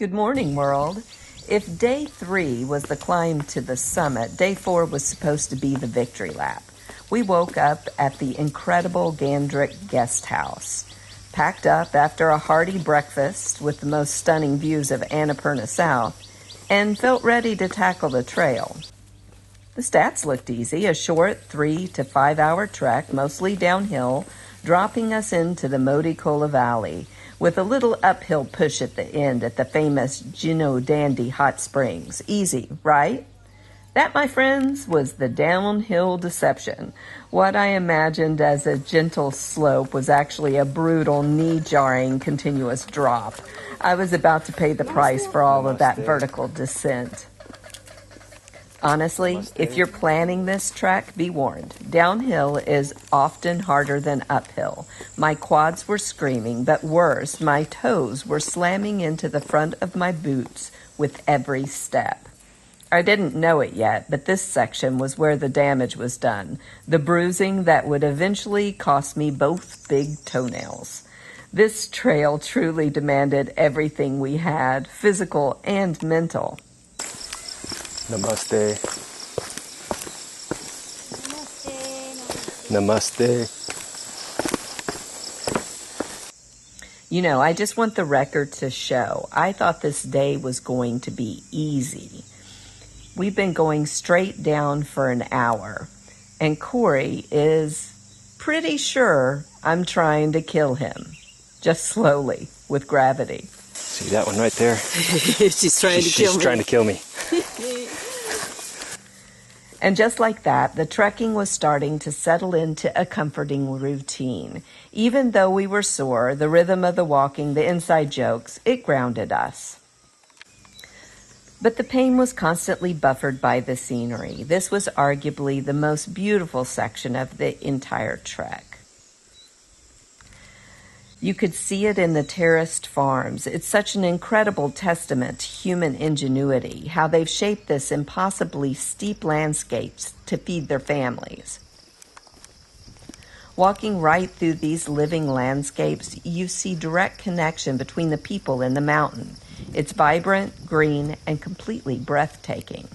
Good morning, world. If day 3 was the climb to the summit, day 4 was supposed to be the victory lap. We woke up at the incredible Ghandruk guest house, packed up after a hearty breakfast with the most stunning views of Annapurna South, and felt ready to tackle the trail. The stats looked easy, a short 3 to 5 hour trek, mostly downhill, dropping us into the Modi Khola Valley, with a little uphill push at the end at the famous Jhinu Danda hot springs. Easy, right? That, my friends, was the downhill deception. What I imagined as a gentle slope was actually a brutal, knee-jarring, continuous drop. I was about to pay the price for all of that vertical descent. Honestly, if you're planning this trek, be warned. Downhill is often harder than uphill. My quads were screaming, but worse, my toes were slamming into the front of my boots with every step. I didn't know it yet, but this section was where the damage was done. The bruising that would eventually cost me both big toenails. This trail truly demanded everything we had, physical and mental. Namaste. Namaste. You know, I just want the record to show. I thought this day was going to be easy. We've been going straight down for an hour, and Cory is pretty sure I'm trying to kill him, just slowly, with gravity. See that one right there? She's trying to kill me. And just like that, the trekking was starting to settle into a comforting routine. Even though we were sore, the rhythm of the walking, the inside jokes, it grounded us. But the pain was constantly buffered by the scenery. This was arguably the most beautiful section of the entire trek. You could see it in the terraced farms. It's such an incredible testament to human ingenuity, how they've shaped this impossibly steep landscapes to feed their families. Walking right through these living landscapes, you see direct connection between the people and the mountain. It's vibrant, green, and completely breathtaking.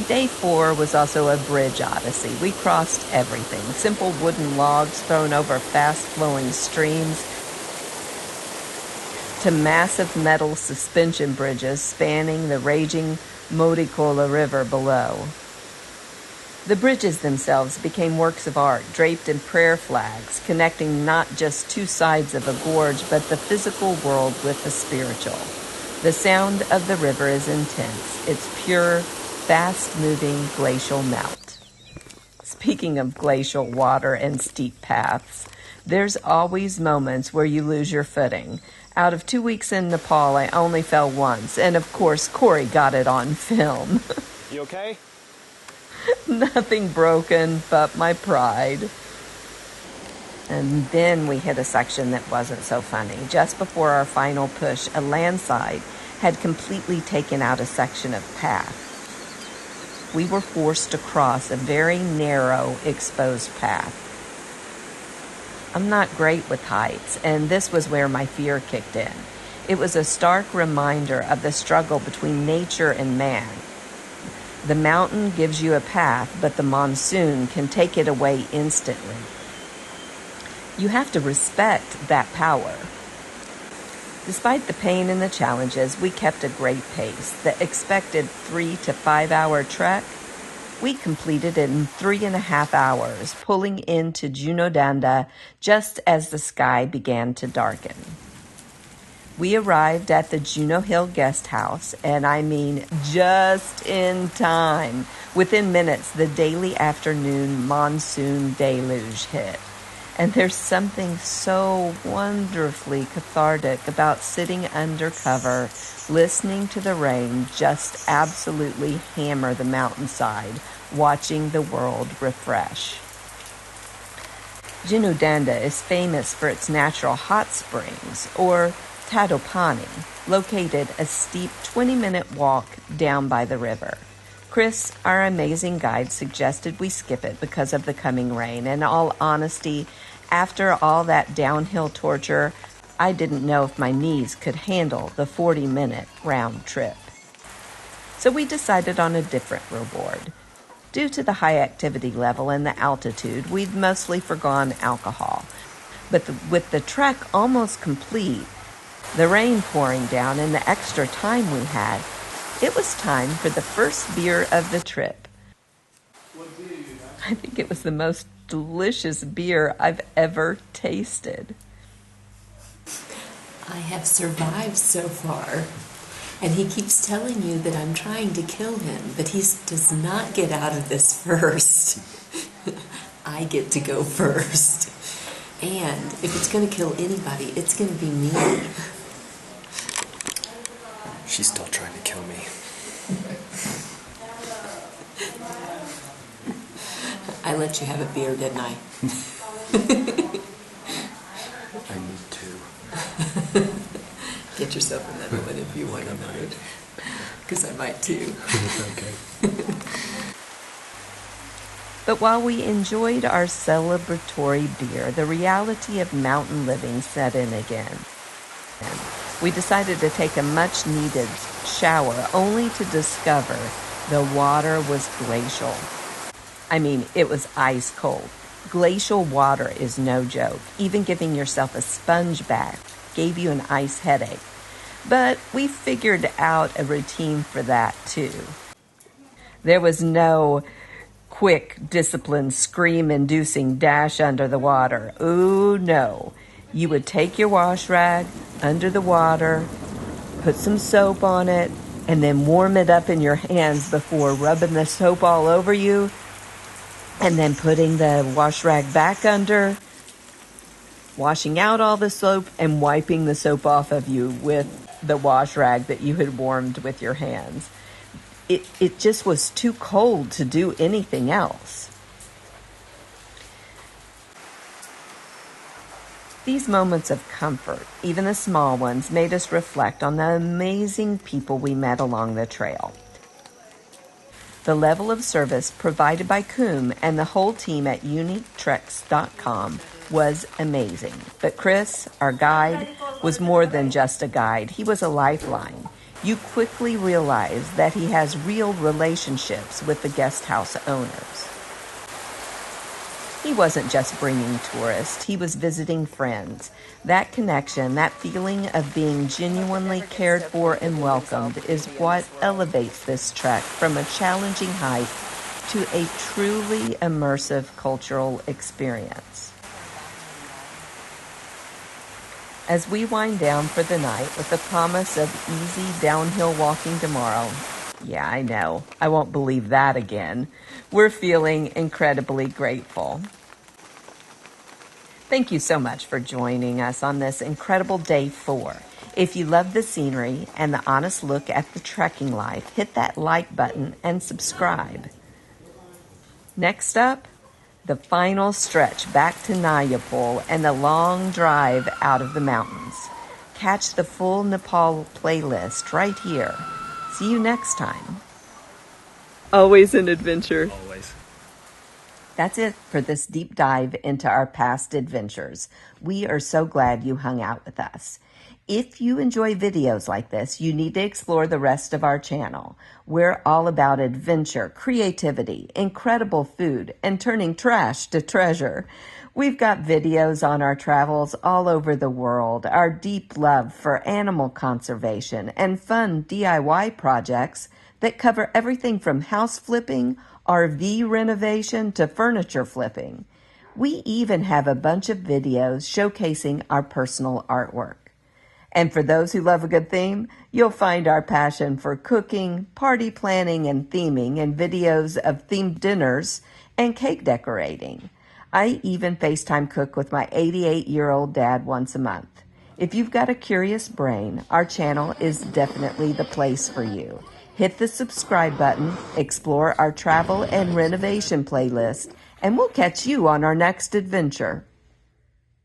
Day 4 was also a bridge odyssey. We crossed everything. Simple wooden logs thrown over fast-flowing streams to massive metal suspension bridges spanning the raging Modi Khola River below. The bridges themselves became works of art, draped in prayer flags, connecting not just two sides of a gorge, but the physical world with the spiritual. The sound of the river is intense. It's pure, fast-moving glacial melt. Speaking of glacial water and steep paths, there's always moments where you lose your footing. Out of 2 weeks in Nepal, I only fell once, and of course, Cory got it on film. You okay? Nothing broken but my pride. And then we hit a section that wasn't so funny. Just before our final push, a landslide had completely taken out a section of path. We were forced to cross a very narrow, exposed path. I'm not great with heights, and this was where my fear kicked in. It was a stark reminder of the struggle between nature and man. The mountain gives you a path, but the monsoon can take it away instantly. You have to respect that power. Despite the pain and the challenges, we kept a great pace. The expected 3 to 5 hour trek, we completed it in 3.5 hours, pulling into Jhinu Danda just as the sky began to darken. We arrived at the Jhinu Hill guest house, and I mean just in time. Within minutes, the daily afternoon monsoon deluge hit. And there's something so wonderfully cathartic about sitting under cover, listening to the rain just absolutely hammer the mountainside, watching the world refresh. Jhinu Danda is famous for its natural hot springs, or Tadopani, located a steep 20-minute walk down by the river. Chris, our amazing guide, suggested we skip it because of the coming rain. In all honesty, after all that downhill torture, I didn't know if my knees could handle the 40-minute round trip. So we decided on a different reward. Due to the high activity level and the altitude, we'd mostly forgone alcohol. But with the trek almost complete, the rain pouring down, and the extra time we had, it was time for the first beer of the trip. I think it was the most delicious beer I've ever tasted. I have survived so far, and he keeps telling you that I'm trying to kill him, but he does not get out of this first. I get to go first. And if it's going to kill anybody, it's going to be me. She's still trying to kill me. I let you have a beer, didn't I? I need to. Get yourself another one if you want another. Because I might too. Okay. But while we enjoyed our celebratory beer, the reality of mountain living set in again. And we decided to take a much-needed shower, only to discover the water was glacial. I mean, it was ice cold. Glacial water is no joke. Even giving yourself a sponge bath gave you an ice headache. But we figured out a routine for that too. There was no quick, disciplined, scream-inducing dash under the water. Ooh, no. You would take your wash rag under the water, put some soap on it, and then warm it up in your hands before rubbing the soap all over you, and then putting the wash rag back under, washing out all the soap, and wiping the soap off of you with the wash rag that you had warmed with your hands. It just was too cold to do anything else. These moments of comfort, even the small ones, made us reflect on the amazing people we met along the trail. The level of service provided by Coom and the whole team at uniquetreks.com was amazing. But Chris, our guide, was more than just a guide. He was a lifeline. You quickly realize that he has real relationships with the guest house owners. He wasn't just bringing tourists, he was visiting friends. That connection, that feeling of being genuinely cared for and welcomed is what elevates this trek from a challenging hike to a truly immersive cultural experience. As we wind down for the night with the promise of easy downhill walking tomorrow, yeah, I know, I won't believe that again, we're feeling incredibly grateful. Thank you so much for joining us on this incredible day 4. If you love the scenery and the honest look at the trekking life, hit that like button and subscribe. Next up, the final stretch back to Nayapur and the long drive out of the mountains. Catch the full Nepal playlist right here. See you next time. Always an adventure. Always. That's it for this deep dive into our past adventures. We are so glad you hung out with us. If you enjoy videos like this, you need to explore the rest of our channel. We're all about adventure, creativity, incredible food, and turning trash to treasure. We've got videos on our travels all over the world, our deep love for animal conservation, and fun DIY projects that cover everything from house flipping, RV renovation, to furniture flipping. We even have a bunch of videos showcasing our personal artwork. And for those who love a good theme, you'll find our passion for cooking, party planning, and theming in videos of themed dinners and cake decorating. I even FaceTime cook with my 88-year-old dad once a month. If you've got a curious brain, our channel is definitely the place for you. Hit the subscribe button, explore our travel and renovation playlist, and we'll catch you on our next adventure.